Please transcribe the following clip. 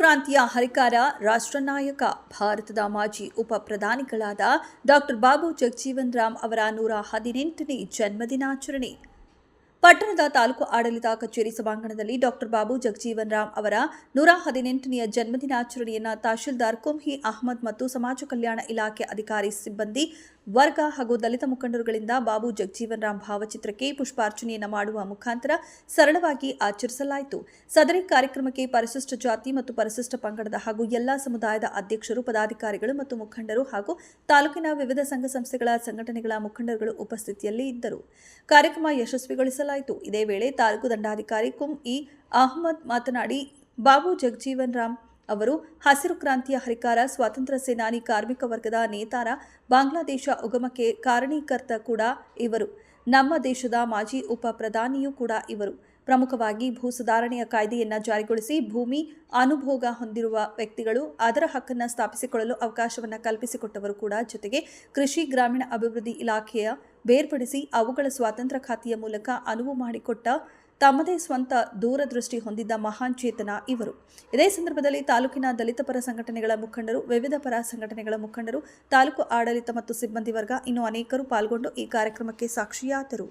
ಕ್ರಾಂತಿಯ ಹರಿಕಾರ, ರಾಷ್ಟ್ರ ನಾಯಕ, ಭಾರತದ ಮಾಜಿ ಉಪ ಪ್ರಧಾನಿಗಳಾದ ಡಾಕ್ಟರ್ ಬಾಬು ಜಗಜೀವನ್ ರಾಮ್ ಅವರ 118ನೇ ಜನ್ಮದಿನಾಚರಣೆ. ಪಟ್ಟಣದ ತಾಲೂಕು ಆಡಳಿತ ಕಚೇರಿ ಸಭಾಂಗಣದಲ್ಲಿ ಡಾಕ್ಟರ್ ಬಾಬು ಜಗಜೀವನ್ ರಾಮ್ ಅವರ 118ನೇ ಜನ್ಮದಿನಾಚರಣೆಯನ್ನು ತಹಶೀಲ್ದಾರ್ ಕುಂಹಿ ಅಹಮದ್ ಮತ್ತು ಸಮಾಜ ಕಲ್ಯಾಣ ಇಲಾಖೆ ಅಧಿಕಾರಿ ಸಿಬ್ಬಂದಿ ವರ್ಗ ಹಾಗೂ ದಲಿತ ಮುಖಂಡರುಗಳಿಂದ ಬಾಬು ಜಗಜೀವನ್ ರಾಮ್ ಭಾವಚಿತ್ರಕ್ಕೆ ಪುಷ್ಪಾರ್ಚನೆಯನ್ನು ಮಾಡುವ ಮುಖಾಂತರ ಸರಳವಾಗಿ ಆಚರಿಸಲಾಯಿತು. ಸದರಿ ಕಾರ್ಯಕ್ರಮಕ್ಕೆ ಪರಿಶಿಷ್ಟ ಜಾತಿ ಮತ್ತು ಪರಿಶಿಷ್ಟ ಪಂಗಡದ ಹಾಗೂ ಎಲ್ಲಾ ಸಮುದಾಯದ ಅಧ್ಯಕ್ಷರು, ಪದಾಧಿಕಾರಿಗಳು ಮತ್ತು ಮುಖಂಡರು ಹಾಗೂ ತಾಲೂಕಿನ ವಿವಿಧ ಸಂಘ ಸಂಸ್ಥೆಗಳ ಸಂಘಟನೆಗಳ ಮುಖಂಡರುಗಳು ಉಪಸ್ಥಿತಿಯಲ್ಲಿ ಇದ್ದರು. ಕಾರ್ಯಕ್ರಮ ಯಶಸ್ವಿಗೊಳಿಸಲಾಯಿತು. ಇದೇ ವೇಳೆ ತಾಲೂಕು ದಂಡಾಧಿಕಾರಿ ಕುಂಹಿ ಅಹಮದ್ ಮಾತನಾಡಿ, ಬಾಬು ಜಗಜೀವನ್ ರಾಮ್ ಅವರು ಹಸಿರು ಕ್ರಾಂತಿಯ ಹರಿಕಾರ, ಸ್ವಾತಂತ್ರ್ಯ ಸೇನಾನಿ, ಕಾರ್ಮಿಕ ವರ್ಗದ ನೇತಾರ, ಬಾಂಗ್ಲಾದೇಶ ಉಗಮಕ್ಕೆ ಕಾರಣೀಕರ್ತ ಕೂಡ ಇವರು. ನಮ್ಮ ದೇಶದ ಮಾಜಿ ಉಪ ಪ್ರಧಾನಿಯೂ ಕೂಡ ಇವರು. ಪ್ರಮುಖವಾಗಿ ಭೂ ಸುಧಾರಣೆಯ ಕಾಯ್ದೆಯನ್ನು ಜಾರಿಗೊಳಿಸಿ ಭೂಮಿ ಅನುಭೋಗ ಹೊಂದಿರುವ ವ್ಯಕ್ತಿಗಳು ಅದರ ಹಕ್ಕನ್ನು ಸ್ಥಾಪಿಸಿಕೊಳ್ಳಲು ಅವಕಾಶವನ್ನು ಕಲ್ಪಿಸಿಕೊಟ್ಟವರು ಕೂಡ. ಜೊತೆಗೆ ಕೃಷಿ, ಗ್ರಾಮೀಣ ಅಭಿವೃದ್ಧಿ ಇಲಾಖೆಯ ಬೇರ್ಪಡಿಸಿ ಅವುಗಳ ಸ್ವಾತಂತ್ರ್ಯ ಖಾತೆಯ ಮೂಲಕ ಅನುವು ಮಾಡಿಕೊಟ್ಟ ತಮ್ಮದೇ ಸ್ವಂತ ದೂರದೃಷ್ಟಿ ಹೊಂದಿದ್ದ ಮಹಾನ್ ಚೇತನ ಇವರು. ಇದೇ ಸಂದರ್ಭದಲ್ಲಿ ತಾಲೂಕಿನ ದಲಿತ ಪರ ಸಂಘಟನೆಗಳ ಮುಖಂಡರು, ವಿವಿಧ ಪರ ಸಂಘಟನೆಗಳ ಮುಖಂಡರು, ತಾಲೂಕು ಆಡಳಿತ ಮತ್ತು ಸಿಬ್ಬಂದಿ ವರ್ಗ ಇನ್ನೂ ಅನೇಕರು ಪಾಲ್ಗೊಂಡು ಈ ಕಾರ್ಯಕ್ರಮಕ್ಕೆ ಸಾಕ್ಷಿಯಾದರು.